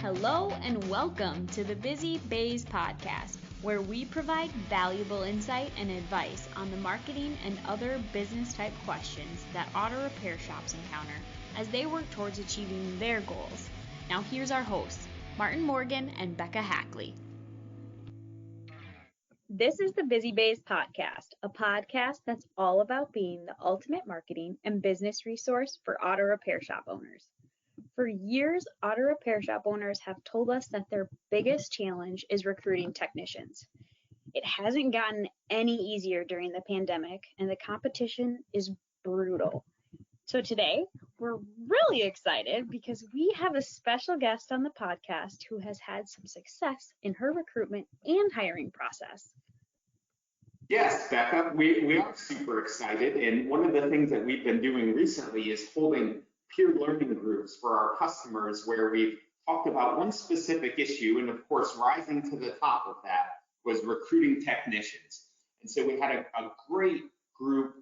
Hello and welcome to the Busy Bays podcast, where we provide valuable insight and advice on the marketing and other business type questions that auto repair shops encounter as they work towards achieving their goals. Now here's our hosts, Martin Morgan and Becca Hackley. This is the Busy Bays podcast, a podcast that's all about being the ultimate marketing and business resource for auto repair shop owners. For years, auto repair shop owners have told us that their biggest challenge is recruiting technicians. It hasn't gotten any easier during the pandemic, and the competition is brutal. So today, we're really excited because we have a special guest on the podcast who has had some success in her recruitment and hiring process. Yes, Becca, we are super excited. And one of the things that we've been doing recently is holding peer learning groups for our customers where we've talked about one specific issue. And of course, rising to the top of that was recruiting technicians. And so we had a great group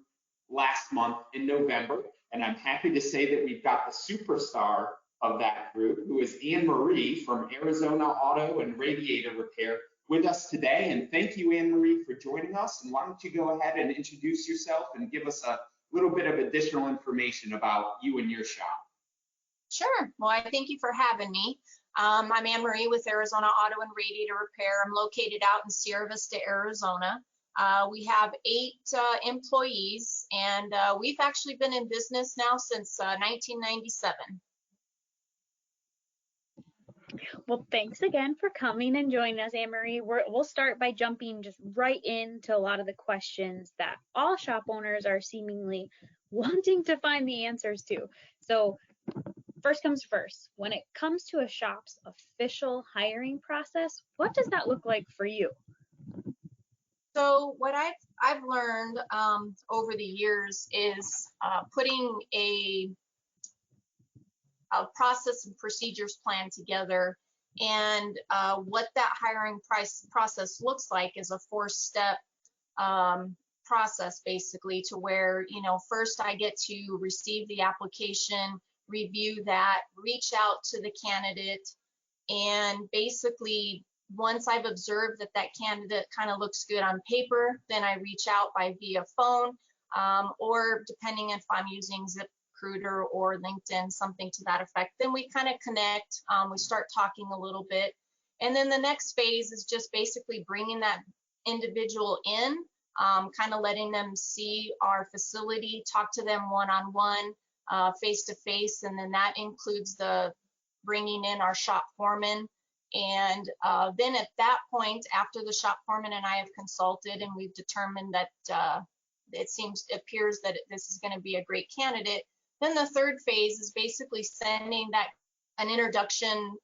last month in November. And I'm happy to say that we've got the superstar of that group, who is Annmarie from Arizona Auto and Radiator Repair, with us today. And thank you, Annmarie, for joining us. And why don't you go ahead and introduce yourself and give us a little bit of additional information about you and your shop. Sure. Well, I thank you for having me. I'm Annmarie with Arizona Auto and Radiator Repair. I'm located out in Sierra Vista, Arizona. We have 8 employees, and we've actually been in business now since 1997. Well, thanks again for coming and joining us, Annmarie. We'll start by jumping just right into a lot of the questions that all shop owners are seemingly wanting to find the answers to. So first comes first, when it comes to a shop's official hiring process, what does that look like for you? So what I've learned over the years is putting a process and procedures plan together, and what that hiring process looks like is a 4-step process, basically, to where, first I get to receive the application, review that, reach out to the candidate, and basically once I've observed that that candidate kind of looks good on paper, then I reach out via phone, or depending if I'm using ZipRecruiter or LinkedIn, something to that effect. Then we kind of connect, we start talking a little bit. And then the next phase is just basically bringing that individual in, kind of letting them see our facility, talk to them one-on-one, face-to-face, and then that includes the bringing in our shop foreman. And then at that point, after the shop foreman and I have consulted and we've determined that it appears that this is going to be a great candidate, then the third phase is basically sending an introduction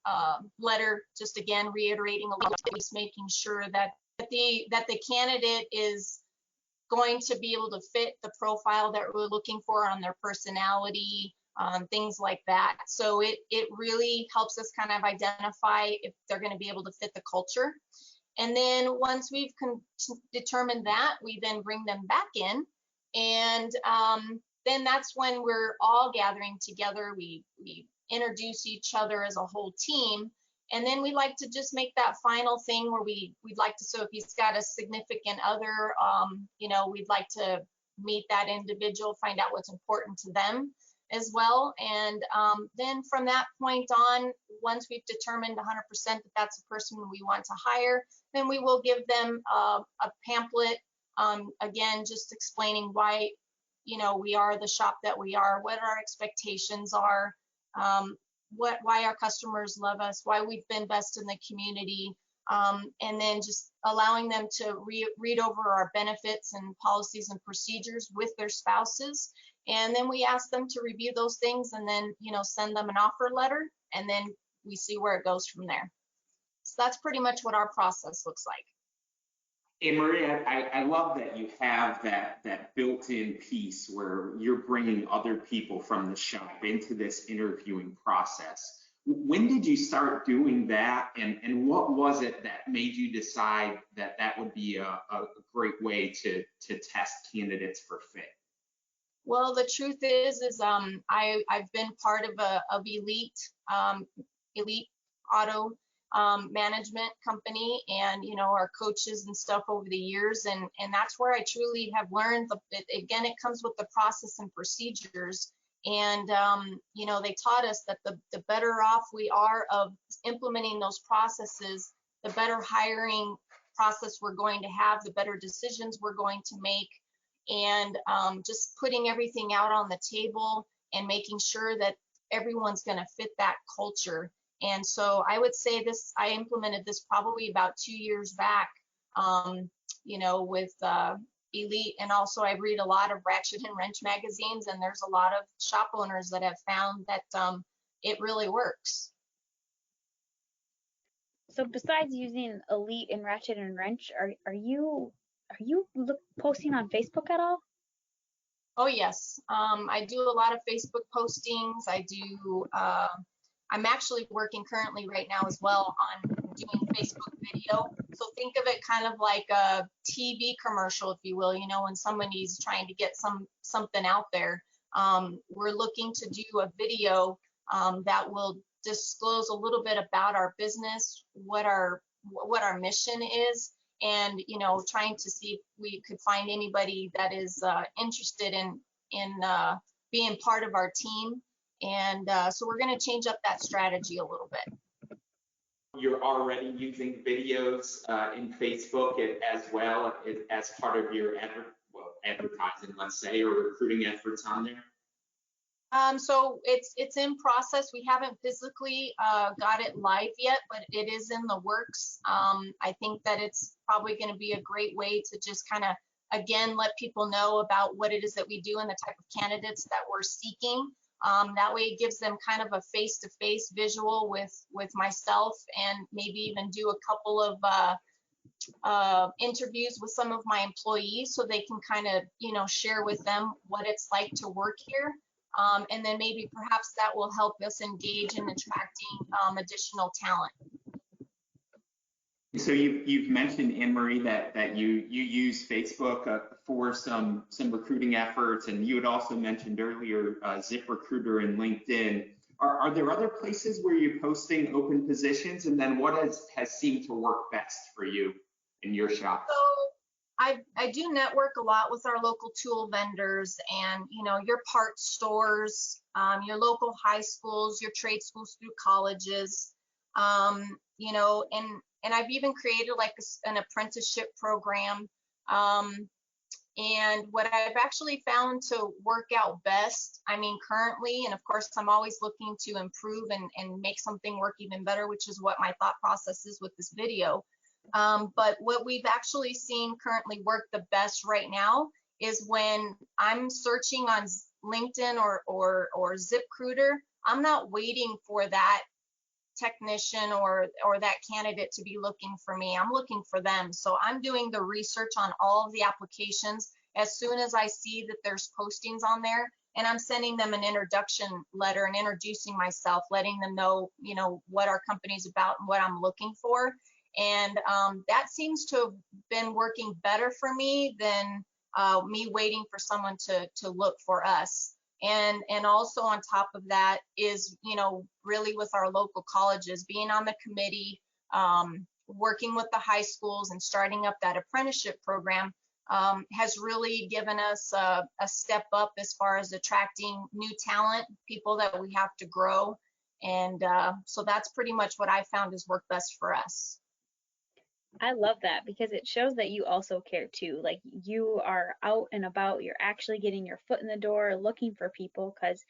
letter, just again reiterating a little bit, making sure that the candidate is going to be able to fit the profile that we're looking for on their personality, things like that. So it really helps us kind of identify if they're going to be able to fit the culture. And then once we've determined that, we then bring them back in, and then that's when we're all gathering together. We introduce each other as a whole team, and then we like to just make that final thing where we'd like to, so if he's got a significant other, we'd like to meet that individual, find out what's important to them as well. And then from that point on, once we've determined 100% that that's the person we want to hire, then we will give them a pamphlet, again, just explaining why, we are the shop that we are, what our expectations are, why our customers love us, why we've been best in the community, and then just allowing them to read over our benefits and policies and procedures with their spouses. And then we ask them to review those things and then, send them an offer letter, and then we see where it goes from there. So that's pretty much what our process looks like. Annmarie, I love that you have that built-in piece where you're bringing other people from the shop into this interviewing process. When did you start doing that, and what was it that made you decide that would be a great way to test candidates for fit? Well, the truth is I've been part of elite auto management company, and our coaches and stuff over the years, and that's where I truly have learned. Again, it comes with the process and procedures, and they taught us that the better off we are of implementing those processes, the better hiring process we're going to have, the better decisions we're going to make, and just putting everything out on the table and making sure that everyone's going to fit that culture. And so I would say I implemented this probably about 2 years back, with Elite, and also I read a lot of Ratchet and Wrench magazines, and there's a lot of shop owners that have found that it really works. So besides using Elite and Ratchet and Wrench, are you posting on Facebook at all? Oh yes, I do a lot of Facebook postings. I do. I'm actually working currently right now as well on doing Facebook video. So think of it kind of like a TV commercial, if you will. When somebody's trying to get something out there, we're looking to do a video that will disclose a little bit about our business, what our mission is, and trying to see if we could find anybody that is interested in being part of our team. And so we're going to change up that strategy a little bit. You're already using videos in Facebook as well as part of your advertising, let's say, or recruiting efforts on there? So it's in process. We haven't physically got it live yet, but it is in the works. I think that it's probably going to be a great way to just kind of, again, let people know about what it is that we do and the type of candidates that we're seeking. That way it gives them kind of a face-to-face visual with myself, and maybe even do a couple of interviews with some of my employees, so they can kind of, share with them what it's like to work here. And then maybe perhaps that will help us engage in attracting additional talent. So you've mentioned, Annmarie, that you use Facebook for some recruiting efforts, and you had also mentioned earlier ZipRecruiter and LinkedIn. Are there other places where you're posting open positions, and then what has seemed to work best for you in your shop? So I do network a lot with our local tool vendors, and your parts stores, your local high schools, your trade schools through colleges, and I've even created like an apprenticeship program. And what I've actually found to work out best, currently, and of course I'm always looking to improve and make something work even better, which is what my thought process is with this video. But what we've actually seen currently work the best right now is when I'm searching on LinkedIn or ZipRecruiter, I'm not waiting for that technician or that candidate to be looking for me. I'm looking for them. So I'm doing the research on all of the applications as soon as I see that there's postings on there, and I'm sending them an introduction letter and introducing myself, letting them know, what our company's about and what I'm looking for. And that seems to have been working better for me than me waiting for someone to look for us. And also on top of that is, really with our local colleges, being on the committee, working with the high schools and starting up that apprenticeship program has really given us a step up as far as attracting new talent, people that we have to grow. And so that's pretty much what I found has worked best for us. I love that, because it shows that you also care too. Like, you are out and about, you're actually getting your foot in the door, looking for people, because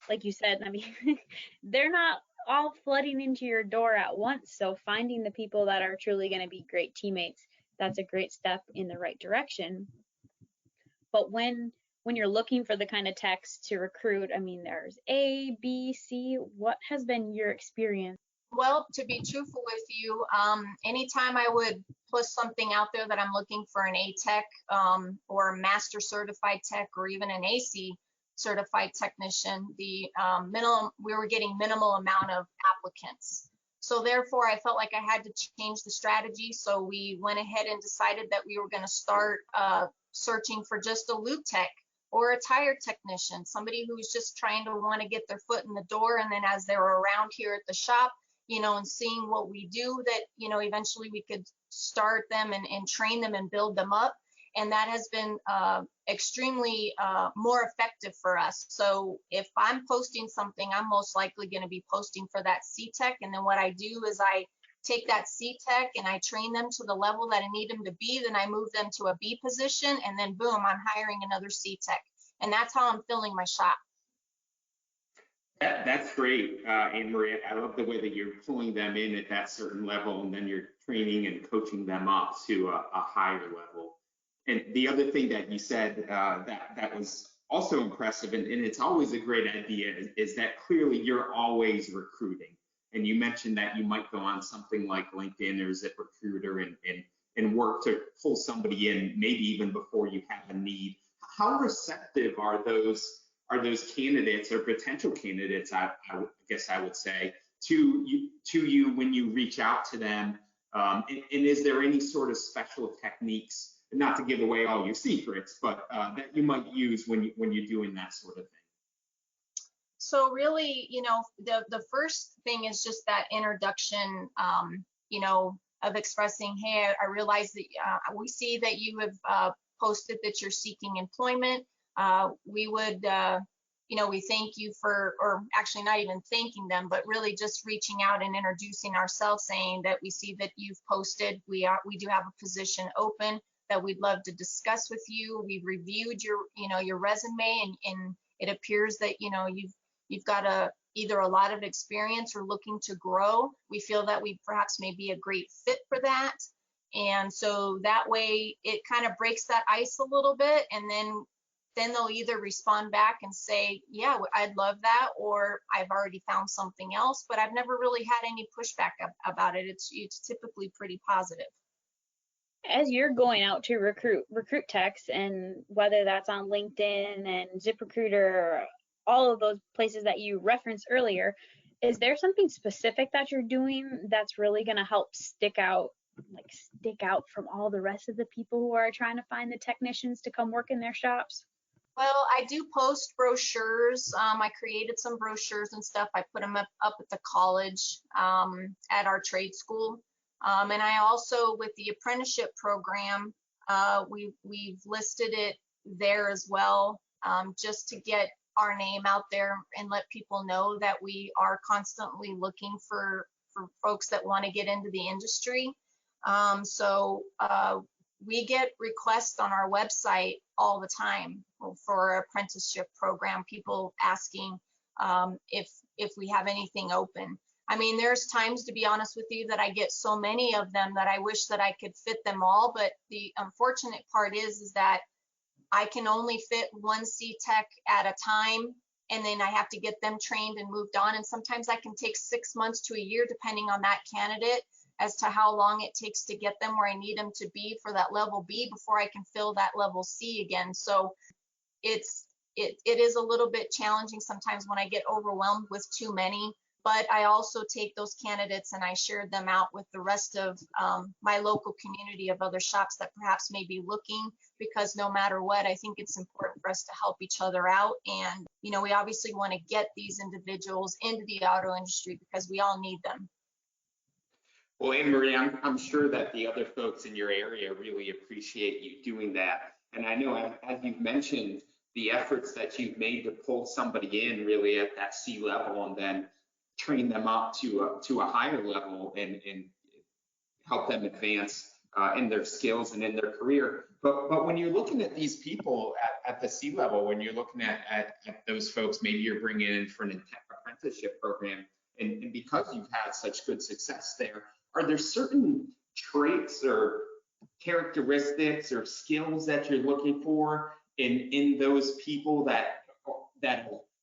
like you said, they're not all flooding into your door at once. So finding the people that are truly going to be great teammates, that's a great step in the right direction. But when you're looking for the kind of techs to recruit, there's A, B, C. What has been your experience? Well, to be truthful with you, anytime I would post something out there that I'm looking for an A tech or a master certified tech, or even an AC certified technician, we were getting minimal amount of applicants. So therefore, I felt like I had to change the strategy. So we went ahead and decided that we were going to start searching for just a lube tech or a tire technician, somebody who's just trying to want to get their foot in the door, and then as they're around here at the shop, and seeing what we do that, eventually we could start them and train them and build them up. And that has been extremely more effective for us. So if I'm posting something, I'm most likely going to be posting for that C-Tech. And then what I do is I take that C-Tech and I train them to the level that I need them to be. Then I move them to a B position, and then boom, I'm hiring another C-Tech. And that's how I'm filling my shop. That's great, Annmarie. I love the way that you're pulling them in at that certain level, and then you're training and coaching them up to a higher level. And the other thing that you said that was also impressive, and it's always a great idea, is that clearly you're always recruiting. And you mentioned that you might go on something like LinkedIn or ZipRecruiter and work to pull somebody in, maybe even before you have a need. How receptive are those candidates or potential candidates, I guess I would say, to you when you reach out to them? And is there any sort of special techniques, not to give away all your secrets, but that you might use when you're doing that sort of thing? So really, the first thing is just that introduction, of expressing, hey, I realize that we see that you have posted that you're seeking employment. We would, we thank you for, or actually not even thanking them, but really just reaching out and introducing ourselves, saying that we see that you've posted, we do have a position open that we'd love to discuss with you. We've reviewed your resume, and it appears that, you've got either a lot of experience or looking to grow. We feel that we perhaps may be a great fit for that. And so that way it kind of breaks that ice a little bit, and then they'll either respond back and say, yeah, I'd love that, or I've already found something else, but I've never really had any pushback about it. It's typically pretty positive. As you're going out to recruit techs, and whether that's on LinkedIn and ZipRecruiter or all of those places that you referenced earlier, is there something specific that you're doing that's really going to help stick out from all the rest of the people who are trying to find the technicians to come work in their shops? Well, I do post brochures. I created some brochures and stuff. I put them up at the college, at our trade school. And I also, with the apprenticeship program, we've listed it there as well, just to get our name out there and let people know that we are constantly looking for folks that want to get into the industry. So we get requests on our website all the time for our apprenticeship program, people asking if we have anything open. I mean, there's times, to be honest with you, that I get so many of them that I wish that I could fit them all. But the unfortunate part is that I can only fit one C-Tech at a time, and then I have to get them trained and moved on. And sometimes I can take 6 months to a year, depending on that candidate, as to how long it takes to get them where I need them to be for that level B before I can fill that level C again. So it is a little bit challenging sometimes when I get overwhelmed with too many. But I also take those candidates and I share them out with the rest of my local community of other shops that perhaps may be looking, because no matter what, I think it's important for us to help each other out. And, we obviously want to get these individuals into the auto industry because we all need them. Well, Annmarie, I'm sure that the other folks in your area really appreciate you doing that. And I know, as you've mentioned, the efforts that you've made to pull somebody in really at that C level and then train them up to a higher level and help them advance in their skills and in their career. But when you're looking at these people at the C level, when you're looking at those folks, maybe you're bringing in for an apprenticeship program, and because you've had such good success there, are there certain traits or characteristics or skills that you're looking for in those people that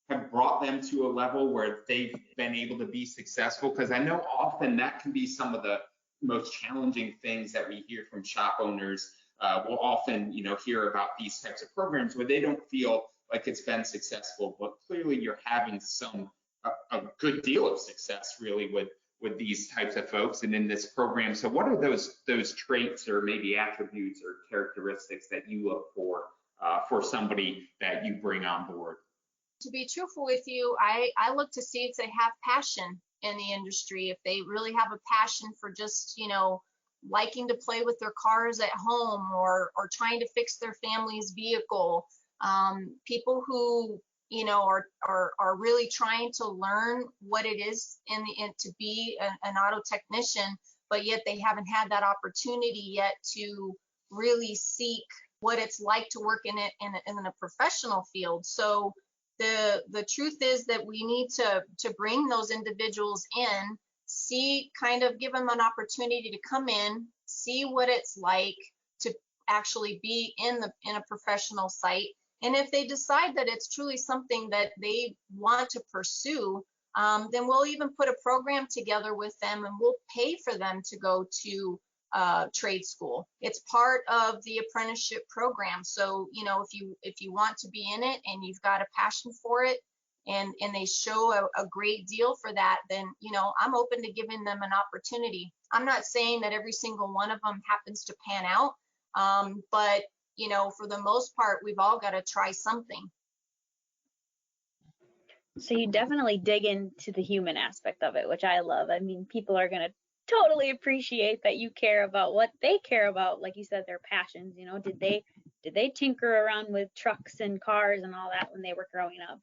have brought them to a level where they've been able to be successful? Because I know often that can be some of the most challenging things that we hear from shop owners. We'll often, hear about these types of programs where they don't feel like it's been successful, but clearly you're having a good deal of success really with these types of folks and in this program. So what are those traits or maybe attributes or characteristics that you look for somebody that you bring on board? To be truthful with you, I look to see if they have passion. in the industry, if they really have a passion for just, liking to play with their cars at home or trying to fix their family's vehicle, people who, are really trying to learn what it is to be an auto technician, but yet they haven't had that opportunity yet to really seek what it's like to work in a professional field. So the truth is that we need to bring those individuals in, give them an opportunity to come in, see what it's like to actually be in a professional site. And if they decide that it's truly something that they want to pursue, then we'll even put a program together with them, and we'll pay for them to go to trade school. It's part of the apprenticeship program. So, if you want to be in it and you've got a passion for it, and they show a great deal for that, then, I'm open to giving them an opportunity. I'm not saying that every single one of them happens to pan out, but, for the most part, we've all got to try something. So you definitely dig into the human aspect of it, which I love. I mean, people are going to totally appreciate that you care about what they care about. Like you said, their passions, did they tinker around with trucks and cars and all that when they were growing up?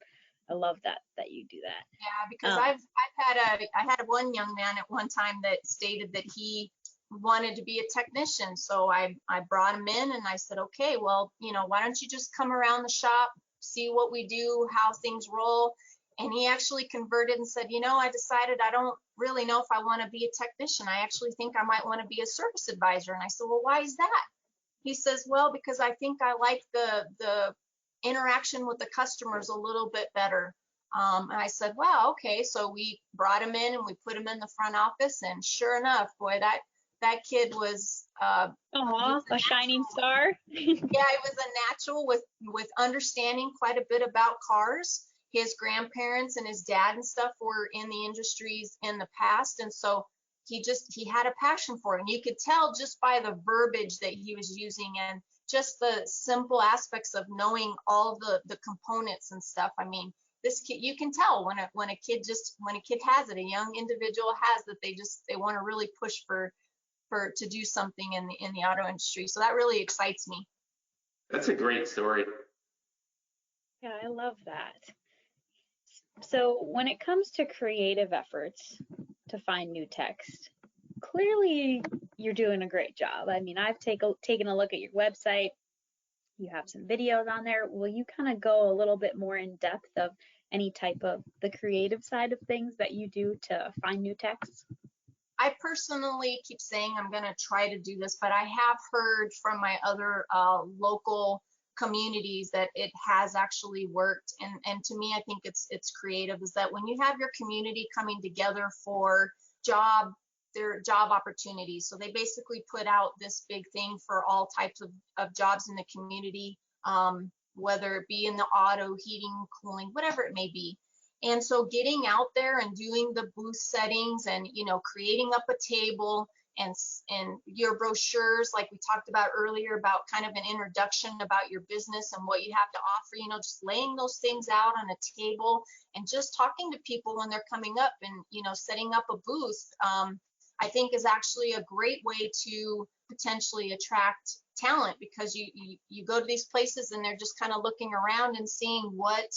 I love that you do that. Yeah, because I had one young man at one time that stated that he wanted to be a technician. So I brought him in and I said, okay, well, why don't you just come around the shop, see what we do, how things roll. And he actually converted and said, I decided I don't really know if I want to be a technician. I actually think I might want to be a service advisor. And I said, well, why is that? He says, well, because I think I like the interaction with the customers a little bit better. And I said, wow, okay. So we brought him in and we put him in the front office, and sure enough, boy, that kid was a shining star. Yeah, he was a natural with understanding quite a bit about cars. His grandparents and his dad and stuff were in the industries in the past, and so he had a passion for it. And you could tell just by the verbiage that he was using and just the simple aspects of knowing all the components and stuff. I mean, this kid, you can tell when a kid has it, a young individual has that, they want to really push to do something in the auto industry. So that really excites me. That's a great story. Yeah, I love that. So when it comes to creative efforts to find new text, clearly you're doing a great job. I mean, I've taken a look at your website. You have some videos on there. Will you kind of go a little bit more in depth of any type of the creative side of things that you do to find new texts? I personally keep saying I'm going to try to do this, but I have heard from my other local communities that it has actually worked. And to me, I think it's creative, is that when you have your community coming together for their job opportunities. So they basically put out this big thing for all types of jobs in the community, whether it be in the auto, heating, cooling, whatever it may be. And so getting out there and doing the booth settings and, creating up a table and your brochures, like we talked about earlier, about kind of an introduction about your business and what you have to offer, just laying those things out on a table and just talking to people when they're coming up and, setting up a booth, I think is actually a great way to potentially attract talent, because you go to these places and they're just kind of looking around and seeing what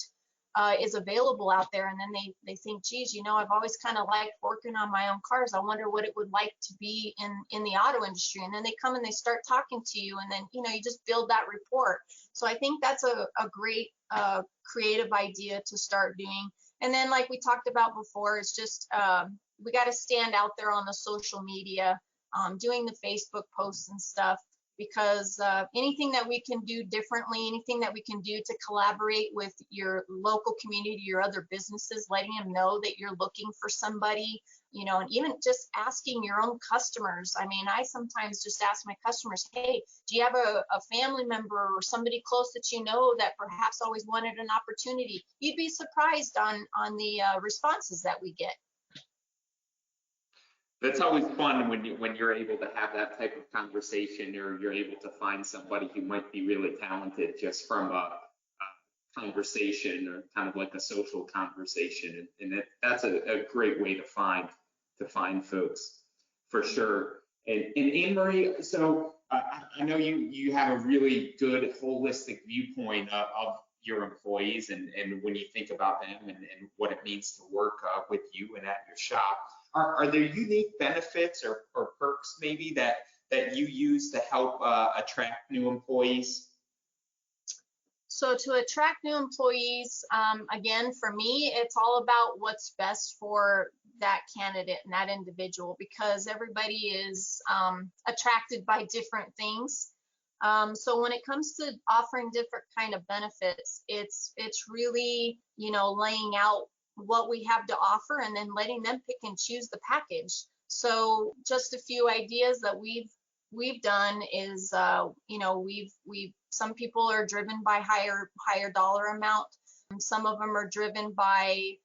is available out there, and then they think, geez, I've always kind of liked working on my own cars. I wonder what it would like to be in the auto industry. And then they come and they start talking to you, and then you just build that rapport. So I think that's a great creative idea to start doing. And then, like we talked about before, it's just we got to stand out there on the social media, doing the Facebook posts and stuff, because anything that we can do differently, anything that we can do to collaborate with your local community, your other businesses, letting them know that you're looking for somebody, and even just asking your own customers. I mean, I sometimes just ask my customers, hey, do you have a family member or somebody close that that perhaps always wanted an opportunity? You'd be surprised on the responses that we get. That's always fun when you're able to have that type of conversation, or you're able to find somebody who might be really talented just from conversation, or kind of like a social conversation. And that's a great way to find folks for sure. And Annmarie, so I know you have a really good holistic viewpoint of your employees and when you think about them and what it means to work with you and at your shop. Are there unique benefits or perks maybe that you use to help attract new employees? So to attract new employees, again, for me, it's all about what's best for that candidate and that individual, because everybody is attracted by different things. So when it comes to offering different kind of benefits, it's really, laying out what we have to offer and then letting them pick and choose the package. So just a few ideas that we've done is, we've some people are driven by higher dollar amount. Some of them are driven by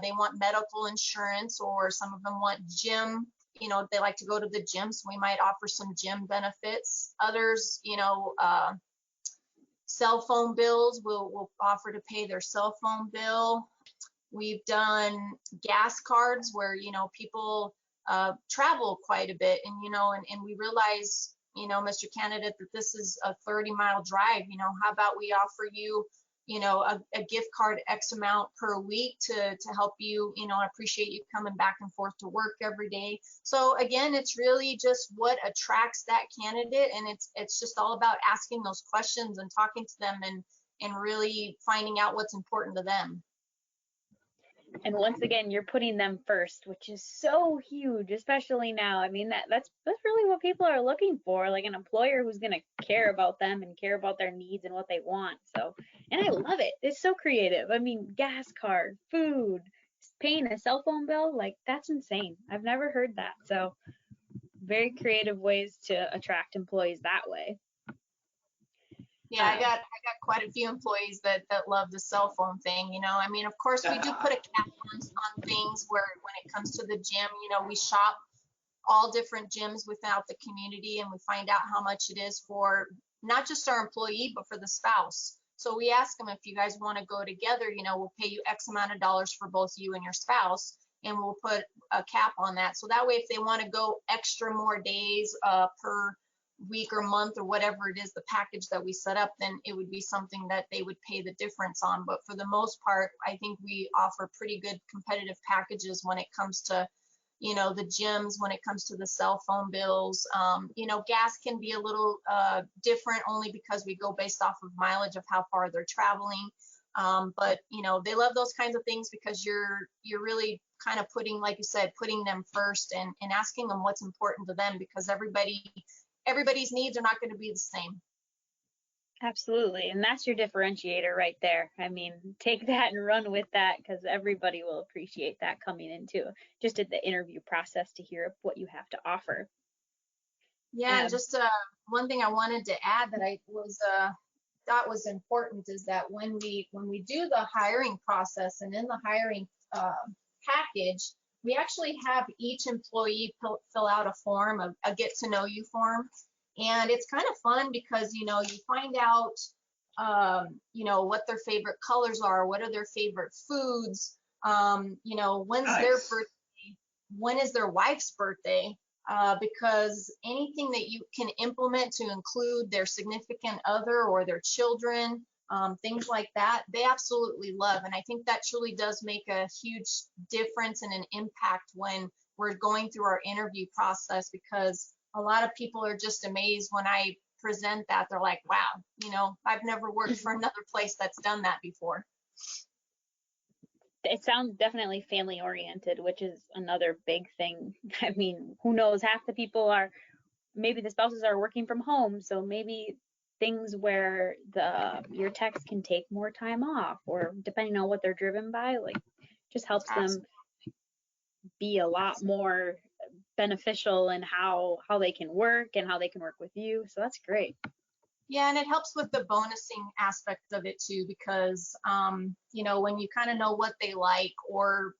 they want medical insurance, or some of them want gym. They like to go to the gym, so we might offer some gym benefits. Others, cell phone bills, we'll offer to pay their cell phone bill. We've done gas cards where, people travel quite a bit, and we realize, Mr. Candidate, that this is a 30-mile drive. How about we offer you, a gift card X amount per week to help you, appreciate you coming back and forth to work every day. So again, it's really just what attracts that candidate, and it's just all about asking those questions and talking to them and really finding out what's important to them. And once again, you're putting them first, which is so huge, especially now. I mean, that's really what people are looking for, like an employer who's going to care about them and care about their needs and what they want. So, and I love it. It's so creative. I mean, gas card, food, paying a cell phone bill, like that's insane. I've never heard that. So, very creative ways to attract employees that way. Yeah, I got quite a few employees that love the cell phone thing. I mean, of course, we do put a cap on things where when it comes to the gym, we shop all different gyms without the community, and we find out how much it is for not just our employee, but for the spouse. So we ask them, if you guys want to go together, we'll pay you X amount of dollars for both you and your spouse, and we'll put a cap on that. So that way, if they want to go extra more days per week or month or whatever it is, the package that we set up, then it would be something that they would pay the difference on. But for the most part, I think we offer pretty good competitive packages when it comes to, the gyms, when it comes to the cell phone bills. Gas can be a little different, only because we go based off of mileage of how far they're traveling. But they love those kinds of things because you're really kind of putting, like you said, putting them first and asking them what's important to them, because everybody's needs are not going to be the same. Absolutely. And that's your differentiator right there. I mean, take that and run with that, because everybody will appreciate that coming into just at the interview process to hear what you have to offer. Yeah, just one thing I wanted to add that I thought was important is that when we do the hiring process and in the hiring package, we actually have each employee fill out a form, a get to know you form. And it's kind of fun because, you find out, what their favorite colors are, what are their favorite foods, when's Nice. their birthday, when is their wife's birthday, because anything that you can implement to include their significant other or their children, things like that, they absolutely love. And I think that truly does make a huge difference and an impact when we're going through our interview process, because a lot of people are just amazed when I present that. They're like, wow, I've never worked for another place that's done that before. It sounds definitely family oriented, which is another big thing. I mean, who knows, half the people maybe the spouses are working from home, so maybe things where your techs can take more time off, or depending on what they're driven by, like just helps them be a lot more beneficial in how they can work and how they can work with you. So that's great. Yeah, and it helps with the bonusing aspect of it too, because when you kind of know what they like, or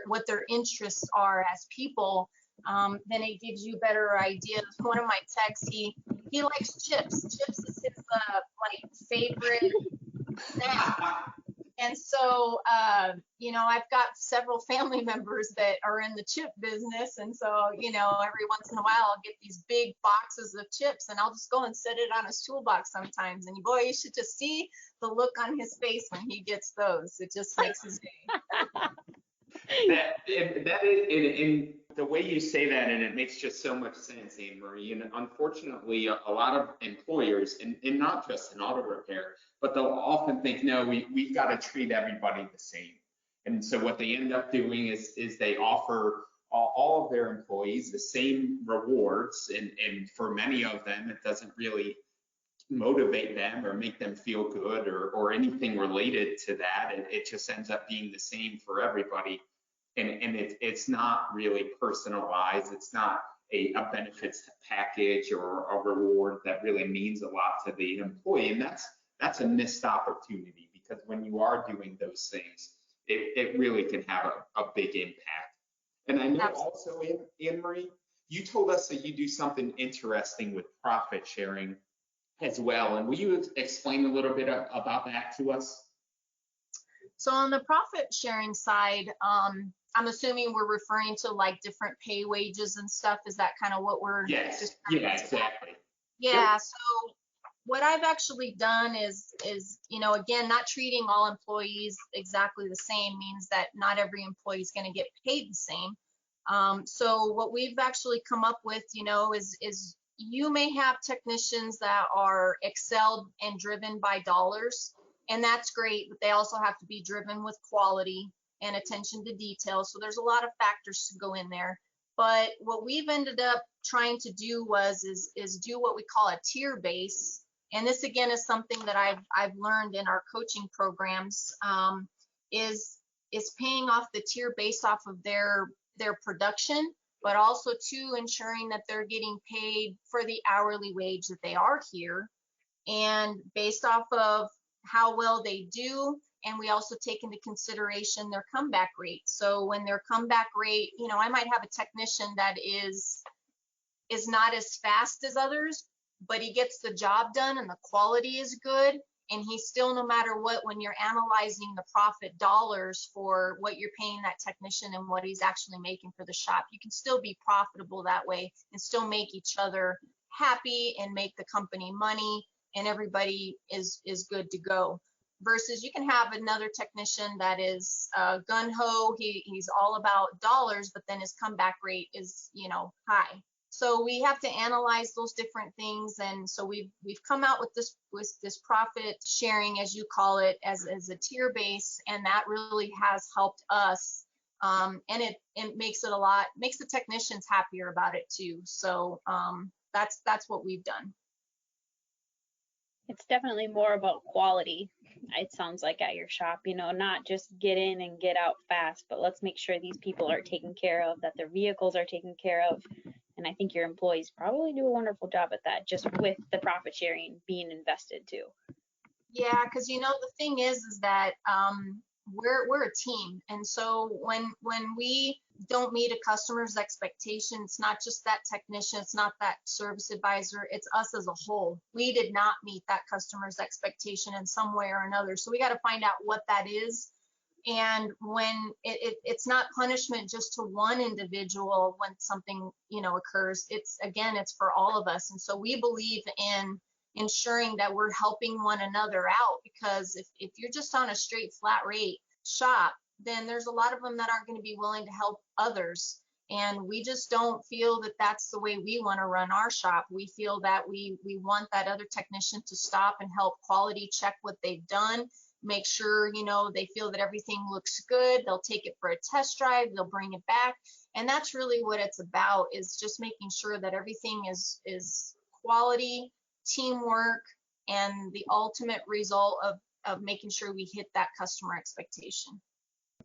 what their interests are as people, then it gives you better ideas. One of my techs, he likes chips. Chips is his favorite And so, I've got several family members that are in the chip business. And so, every once in a while I'll get these big boxes of chips and I'll just go and set it on his toolbox sometimes. And boy, you should just see the look on his face when he gets those. It just makes his day. That is in the way you say that, and it makes just so much sense, Annmarie. And unfortunately, a lot of employers, and not just in auto repair, but they'll often think, no, we've got to treat everybody the same. And so what they end up doing is they offer all of their employees the same rewards, and for many of them, it doesn't really motivate them or make them feel good or anything related to that. It just ends up being the same for everybody. And it's not really personalized. It's not a benefits package or a reward that really means a lot to the employee. And that's a missed opportunity, because when you are doing those things, it really can have a big impact. And I know also, Annmarie, you told us that you do something interesting with profit sharing as well. And will you explain a little bit about that to us? So on the profit sharing side, I'm assuming we're referring to like different pay wages and stuff. Is that kind of what we're? Yes. Yeah, exactly. Yeah. Yep. So what I've actually done is, again, not treating all employees exactly the same means that not every employee is going to get paid the same. So what we've actually come up with, is you may have technicians that are excelled and driven by dollars, and that's great, but they also have to be driven with quality and attention to detail. So there's a lot of factors to go in there. But what we've ended up trying to do is do what we call a tier base. And this again is something that I've learned in our coaching programs, is paying off the tier based off of their production, but also too ensuring that they're getting paid for the hourly wage that they are here, and based off of how well they do. And we also take into consideration their comeback rate. So when their comeback rate, I might have a technician that is not as fast as others, but he gets the job done and the quality is good. And he's still, no matter what, when you're analyzing the profit dollars for what you're paying that technician and what he's actually making for the shop, you can still be profitable that way and still make each other happy and make the company money, and everybody is good to go. Versus you can have another technician that is gun-ho, he's all about dollars, but then his comeback rate is, high. So we have to analyze those different things, and so we've come out with this profit sharing, as you call it, as a tier base, and that really has helped us, and it makes the technicians happier about it too. So that's what we've done. It's definitely more about quality, it sounds like, at your shop, not just get in and get out fast, but let's make sure these people are taken care of, that their vehicles are taken care of. And I think your employees probably do a wonderful job at that, just with the profit sharing being invested too. Yeah, because the thing is that we're a team, and so when we don't meet a customer's expectation, it's not just that technician, it's not that service advisor, it's us as a whole. We did not meet that customer's expectation in some way or another, so we got to find out what that is. And when it's not punishment just to one individual when something occurs, it's for all of us. And so we believe in ensuring that we're helping one another out, because if you're just on a straight flat rate shop, then there's a lot of them that aren't going to be willing to help others. And we just don't feel that that's the way we want to run our shop. We feel that we want that other technician to stop and help quality check what they've done, make sure they feel that everything looks good. They'll take it for a test drive, they'll bring it back, and that's really what it's about, is just making sure that everything is quality, teamwork, and the ultimate result of making sure we hit that customer expectation.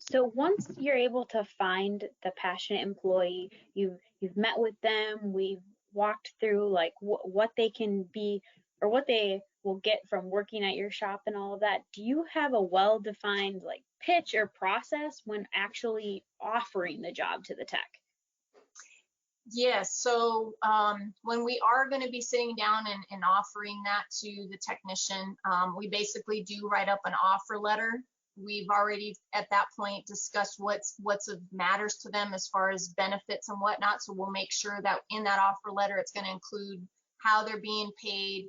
So once you're able to find the passionate employee, you've met with them, we've walked through like what they can be or what they will get from working at your shop and all of that. Do you have a well-defined like pitch or process when actually offering the job to the tech? Yes. So when we are going to be sitting down and offering that to the technician, we basically do write up an offer letter. We've already at that point discussed what's of matters to them as far as benefits and whatnot. So we'll make sure that in that offer letter, it's going to include how they're being paid,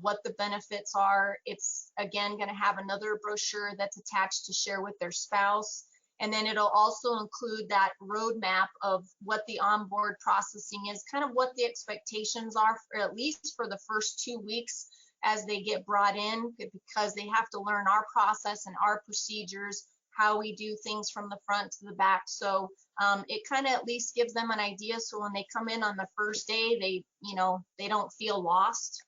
what the benefits are. It's again going to have another brochure that's attached to share with their spouse. And then it'll also include that roadmap of what the onboard processing is, kind of what the expectations are, for, at least for the first 2 weeks as they get brought in, because they have to learn our process and our procedures, how we do things from the front to the back. So it kind of at least gives them an idea. So when they come in on the first day, they don't feel lost.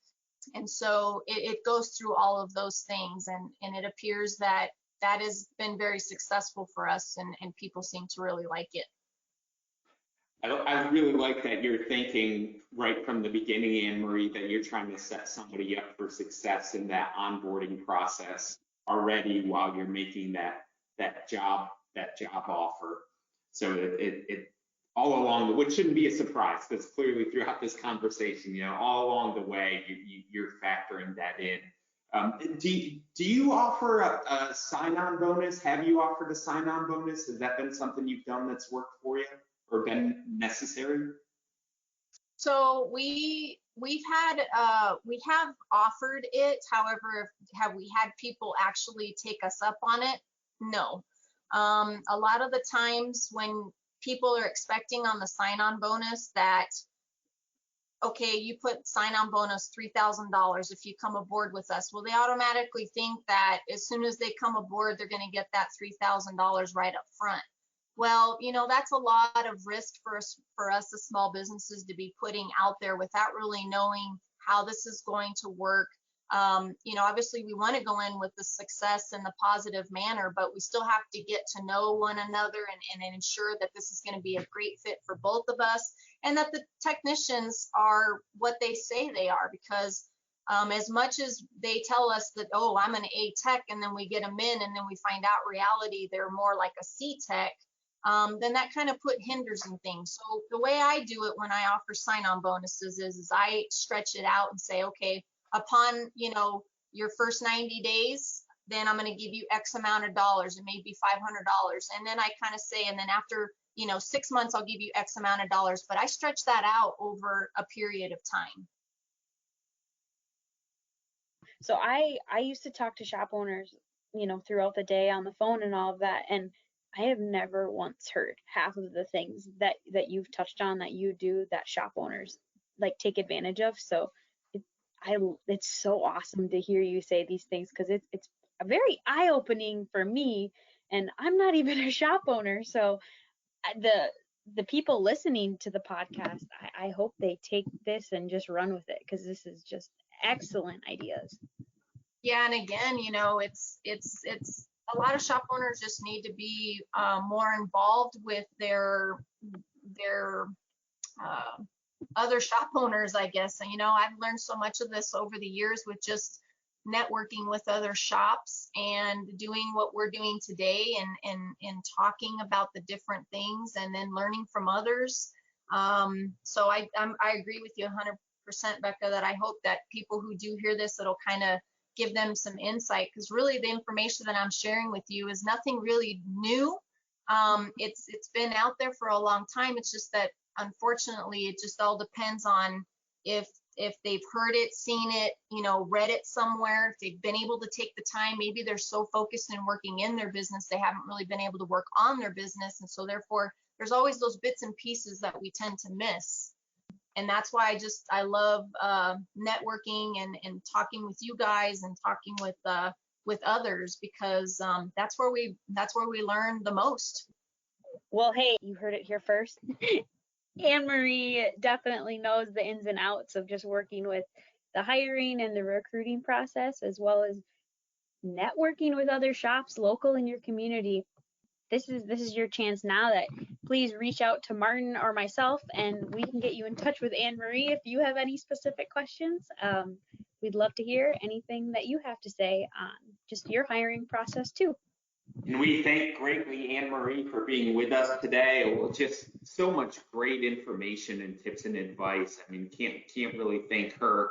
And so it goes through all of those things, and it appears that has been very successful for us, and people seem to really like it. I really like that you're thinking right from the beginning, Annmarie, that you're trying to set somebody up for success in that onboarding process already while you're making that job offer. So it all along, which shouldn't be a surprise, because clearly throughout this conversation, all along the way, you're factoring that in. Do you offer a sign-on bonus? Have you offered a sign-on bonus? Has that been something you've done that's worked for you or been necessary? So we have offered it. However, have we had people actually take us up on it? No. A lot of the times when people are expecting on the sign-on bonus that, okay, you put sign-on bonus $3,000 if you come aboard with us. Well, they automatically think that as soon as they come aboard, they're going to get that $3,000 right up front. Well, that's a lot of risk for us as small businesses to be putting out there without really knowing how this is going to work. Obviously we want to go in with the success in the positive manner, but we still have to get to know one another and ensure that this is going to be a great fit for both of us, and that the technicians are what they say they are. Because as much as they tell us that, oh, I'm an A tech, and then we get them in and then we find out reality they're more like a C tech, then that kind of hinders in things. So the way I do it when I offer sign-on bonuses is I stretch it out and say, okay, upon your first 90 days, then I'm going to give you X amount of dollars. It may be $500, and then I kind of say, and then after 6 months, I'll give you X amount of dollars. But I stretch that out over a period of time. So I used to talk to shop owners, throughout the day on the phone and all of that, and I have never once heard half of the things that you've touched on that you do that shop owners like take advantage of. So it's so awesome to hear you say these things, because it's very eye-opening for me, and I'm not even a shop owner. So the people listening to the podcast, I hope they take this and just run with it, because this is just excellent ideas. Yeah, and again, it's a lot of shop owners just need to be more involved with their other shop owners, I guess. And I've learned so much of this over the years with just networking with other shops and doing what we're doing today, and talking about the different things and then learning from others. So I agree with you 100%, Becca, that I hope that people who do hear this, it'll kind of give them some insight, because really the information that I'm sharing with you is nothing really new. It's been out there for a long time. It's just that unfortunately it just all depends on if they've heard it, seen it, read it somewhere, if they've been able to take the time. Maybe they're so focused in working in their business they haven't really been able to work on their business, and so therefore there's always those bits and pieces that we tend to miss. And that's why I love networking and talking with you guys and talking with others, because that's where we learn the most. Well, hey, you heard it here first. Annmarie definitely knows the ins and outs of just working with the hiring and the recruiting process, as well as networking with other shops local in your community. This is your chance now. That please reach out to Martin or myself, and we can get you in touch with Annmarie if you have any specific questions. We'd love to hear anything that you have to say on just your hiring process too. And we thank greatly Annmarie for being with us today. Well, just so much great information and tips and advice. I mean, can't really thank her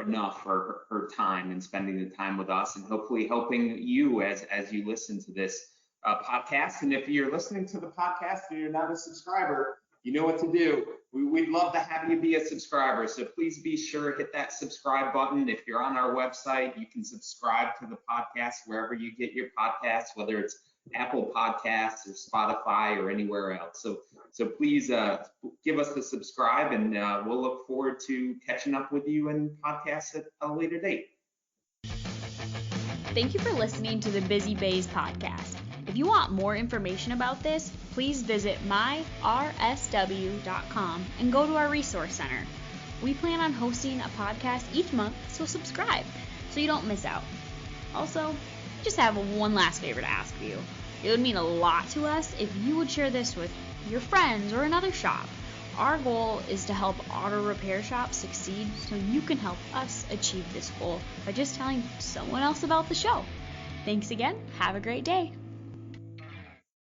enough for her time and spending the time with us, and hopefully helping you as you listen to this podcast. And if you're listening to the podcast and you're not a subscriber, you know what to do. We'd love to have you be a subscriber. So please be sure, hit that subscribe button. If you're on our website, you can subscribe to the podcast wherever you get your podcasts, whether it's Apple Podcasts or Spotify or anywhere else. So please give us the subscribe, and we'll look forward to catching up with you in podcasts at a later date. Thank you for listening to the Busy Bays podcast. If you want more information about this, please visit myrsw.com and go to our resource center. We plan on hosting a podcast each month, so subscribe so you don't miss out. Also, just have one last favor to ask of you. It would mean a lot to us if you would share this with your friends or another shop. Our goal is to help auto repair shops succeed, so you can help us achieve this goal by just telling someone else about the show. Thanks again. Have a great day.